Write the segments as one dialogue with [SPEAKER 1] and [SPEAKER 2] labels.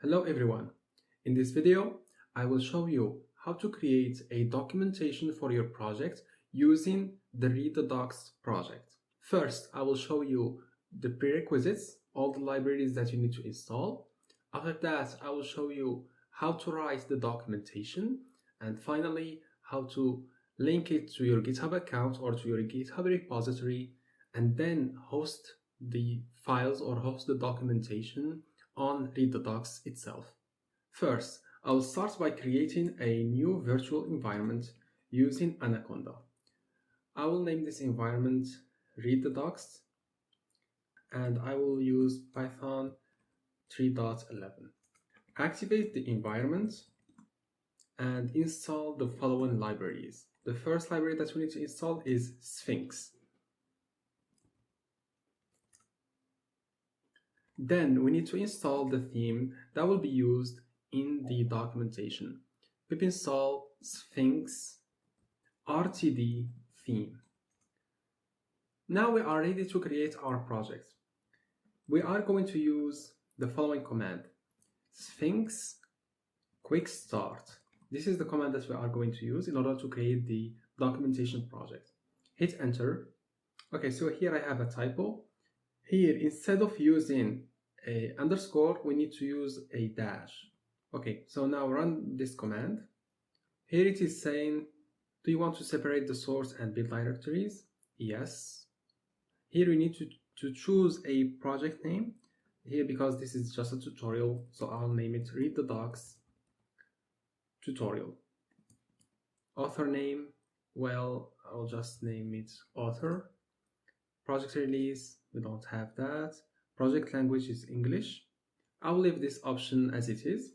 [SPEAKER 1] Hello everyone. In this video, I will show you how to create a documentation for your project using the ReadTheDocs project. First, I will show you the prerequisites, all the libraries that you need to install. After that, I will show you how to write the documentation, and finally, how to link it to your GitHub account or to your GitHub repository, and then host the files or host the documentation on ReadTheDocs itself. First, I will start by creating a new virtual environment using Anaconda. I will name this environment ReadTheDocs, and I will use Python 3.11. Activate the environment and install the following libraries. The first library that we need to install is Sphinx. Then we need to install the theme that will be used in the documentation. Pip install sphinx RTD theme. Now we are ready to create our project. We are going to use the following command: sphinx quick start. This is the command that we are going to use in order to create the documentation project. Hit enter. Okay, so here I have a typo. Here, instead of using a underscore, we need to use a dash. Okay, so now run this command. Here it is saying, do you want to separate the source and build directories? Yes. Here we need to choose a project name. Here, because this is just a tutorial, so I'll name it ReadTheDocs tutorial. Author name, well, I'll just name it author. Project release, we don't have that. Project language is English. I'll leave this option as it is.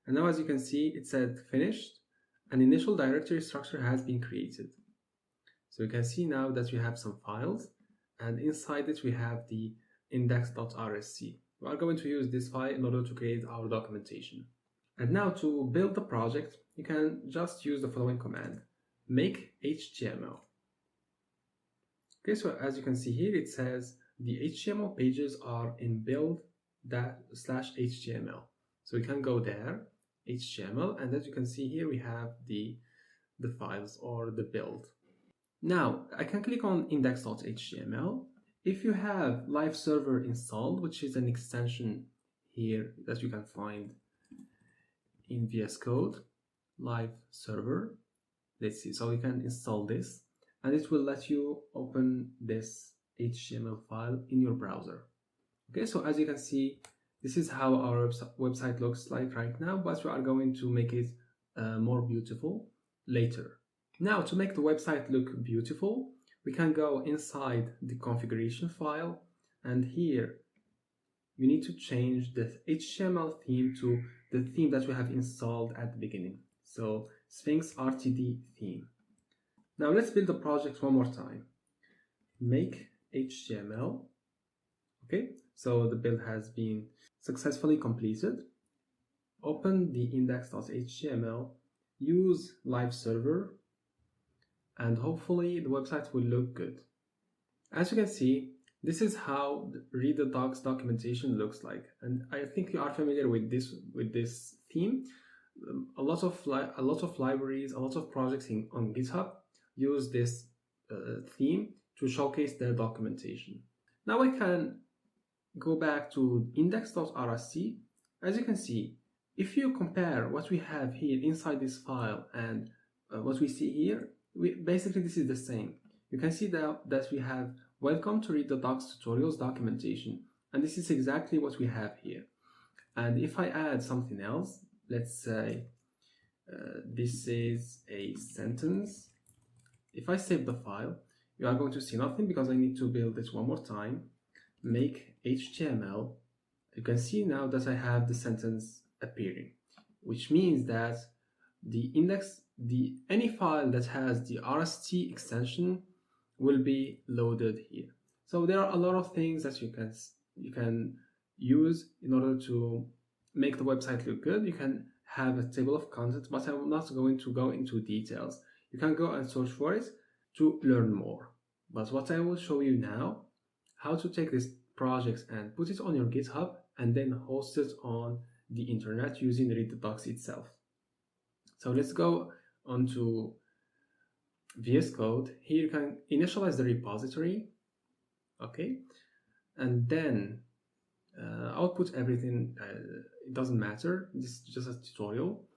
[SPEAKER 1] And now, as you can see, it said finished. An initial directory structure has been created. So you can see now that we have some files, and inside it we have the index.rsc. We are going to use this file in order to create our documentation. And now, to build the project, you can just use the following command: make HTML. Okay, so as you can see here, it says the HTML pages are in build./HTML. So we can go there, HTML, and as you can see here, we have the files or the build. Now, I can click on index.html. If you have Live Server installed, which is an extension here that you can find in VS Code, Live Server, let's see, so we can install this, and it will let you open this HTML file in your browser. Okay, so as you can see, this is how our website looks like right now, but we are going to make it more beautiful later. Now, to make the website look beautiful, we can go inside the configuration file, and here you need to change the HTML theme to the theme that we have installed at the beginning. So Sphinx RTD theme. Now let's build the project one more time. Make HTML. Okay, so the build has been successfully completed. Open the index.html, use Live Server, and hopefully the website will look good. As you can see, this is how the ReadTheDocs documentation looks like, and I think you are familiar with this theme. A lot of libraries, a lot of projects on GitHub use this theme to showcase their documentation. Now I can go back to index.rsc. As you can see, if you compare what we have here inside this file and what we see here, basically this is the same. You can see that we have welcome to ReadTheDocs tutorials documentation, and this is exactly what we have here. And if I add something else, let's say this is a sentence. If I save the file, you are going to see nothing because I need to build this one more time. Make HTML. You can see now that I have the sentence appearing, which means that any file that has the RST extension will be loaded here. So there are a lot of things that you can use in order to make the website look good. You can have a table of contents, but I'm not going to go into details. You can go and search for it to learn more. But what I will show you now, how to take this project and put it on your GitHub and then host it on the internet using ReadTheDocs itself. So let's go on to VS Code. Here you can initialize the repository, okay, and then I'll put everything, it doesn't matter, this is just a tutorial.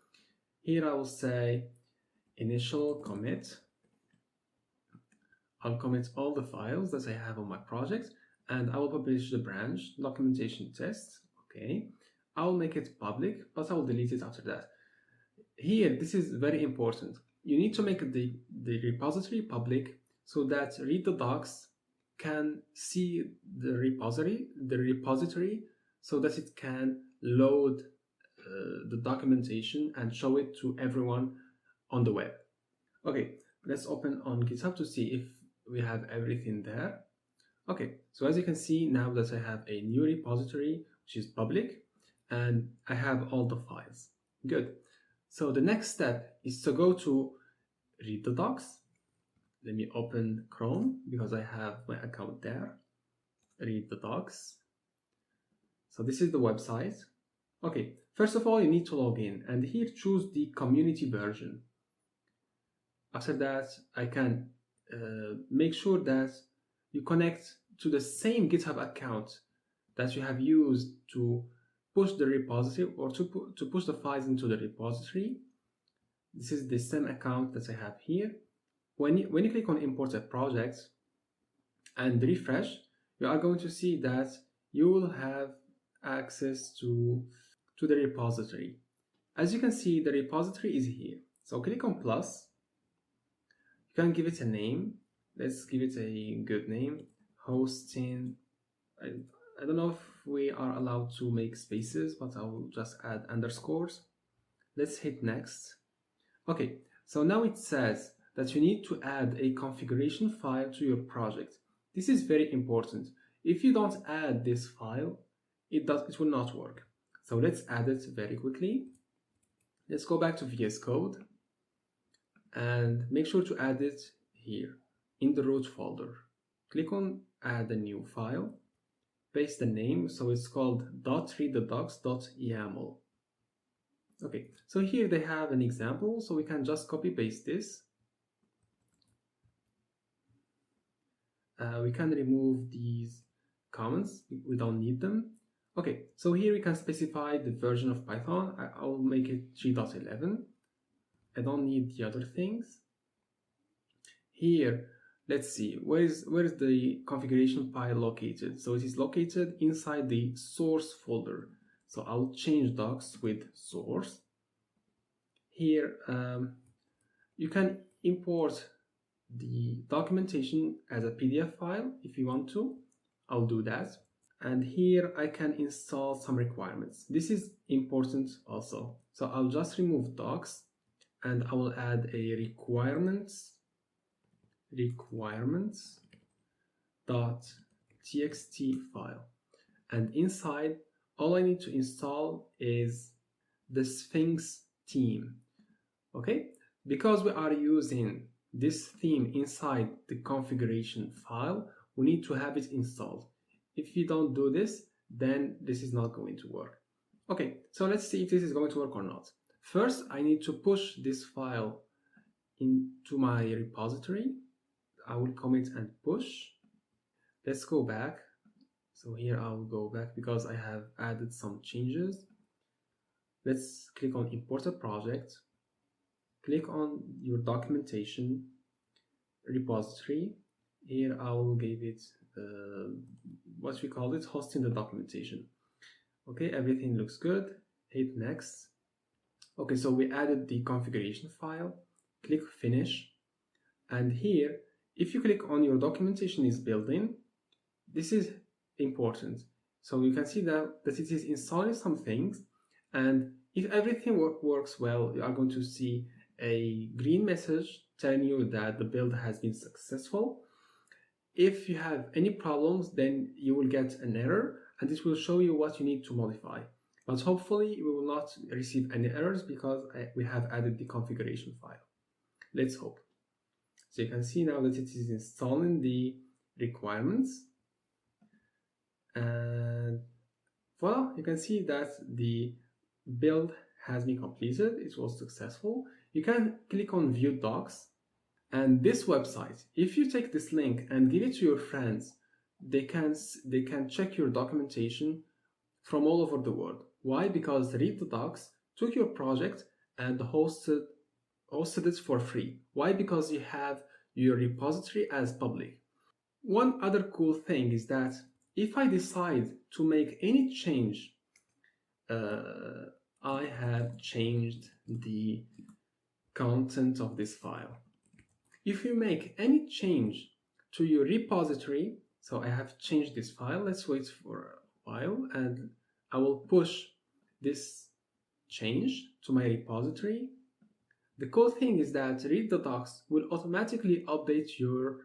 [SPEAKER 1] Here I will say initial commit. I'll commit all the files that I have on my project, and I will publish the branch documentation test, okay. I'll make it public, but I'll delete it after that. Here, this is very important. You need to make the repository public so that ReadTheDocs can see the repository so that it can load the documentation and show it to everyone on the web. Okay, let's open on GitHub to see if we have everything there. Okay, so as you can see now that I have a new repository which is public and I have all the files. Good. So the next step is to go to ReadTheDocs. Let me open Chrome because I have my account there. ReadTheDocs. So this is the website. Okay, first of all, you need to log in and here choose the community version. After that, I can make sure that you connect to the same GitHub account that you have used to push the repository or to push the files into the repository. This is the same account that I have here. When you click on import a project and refresh, you are going to see that you will have access to the repository. As you can see, the repository is here. So click on plus. You can give it a name. Let's give it a good name. Hosting. I don't know if we are allowed to make spaces, but I will just add underscores. Let's hit next. Okay, so now it says that you need to add a configuration file to your project. This is very important. If you don't add this file, it will not work. So let's add it very quickly. Let's go back to VS Code and make sure to add it here in the root folder. Click on add a new file, paste the name, so it's called .readthedocs.yaml. Okay, so here they have an example, so we can just copy paste this. We can remove these comments, we don't need them. Okay, so here we can specify the version of Python. I'll make it 3.11. I don't need the other things. Here, let's see, where is the configuration file located? So it is located inside the source folder. So I'll change docs with source. Here, you can import the documentation as a PDF file if you want to. I'll do that. And here I can install some requirements. This is important also. So I'll just remove docs and I will add a requirements.txt file. And inside, all I need to install is the Sphinx theme. Okay, because we are using this theme inside the configuration file, we need to have it installed. If you don't do this, then this is not going to work. Okay, so let's see if this is going to work or not. First, I need to push this file into my repository. I will commit and push. Let's go back. So here I will go back because I have added some changes. Let's click on import a project. Click on your documentation repository. Here I will give it what we call it, hosting the documentation. Okay, everything looks good. Hit next. Okay, so we added the configuration file. Click finish. And here, if you click on your documentation is building, this is important. So you can see that it is installing some things, and if everything works well, you are going to see a green message telling you that the build has been successful. If you have any problems, then you will get an error and this will show you what you need to modify. But hopefully we will not receive any errors because we have added the configuration file. Let's hope. So you can see now that it is installing the requirements. And voila, you can see that the build has been completed, it was successful, you can click on View Docs. And this website, if you take this link and give it to your friends, they can check your documentation from all over the world. Why? Because ReadTheDocs took your project and hosted it for free. Why? Because you have your repository as public. One other cool thing is that if I decide to make any change, I have changed the content of this file. If you make any change to your repository, so I have changed this file, let's wait for a while and I will push this change to my repository. The cool thing is that ReadTheDocs will automatically update your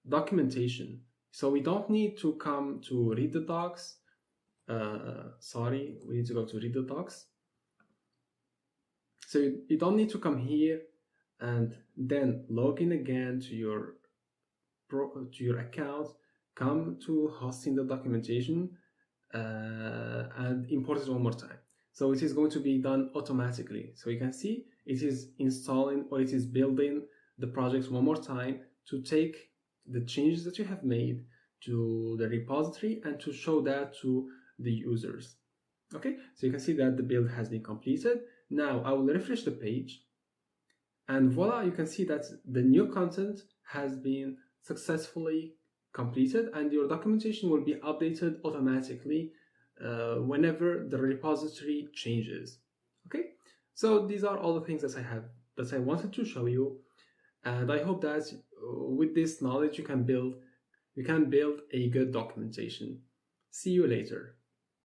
[SPEAKER 1] documentation. So we don't need to come to ReadTheDocs. Sorry, we need to go to ReadTheDocs. So you don't need to come here and then log in again to your account, come to hosting the documentation and import it one more time. So it is going to be done automatically. So you can see it is installing or it is building the project one more time to take the changes that you have made to the repository and to show that to the users. Okay, so you can see that the build has been completed. Now I will refresh the page and voila, you can see that the new content has been successfully completed and your documentation will be updated automatically whenever the repository changes. Okay, so these are all the things that I wanted to show you, and I hope that with this knowledge you can build a good documentation. See you later.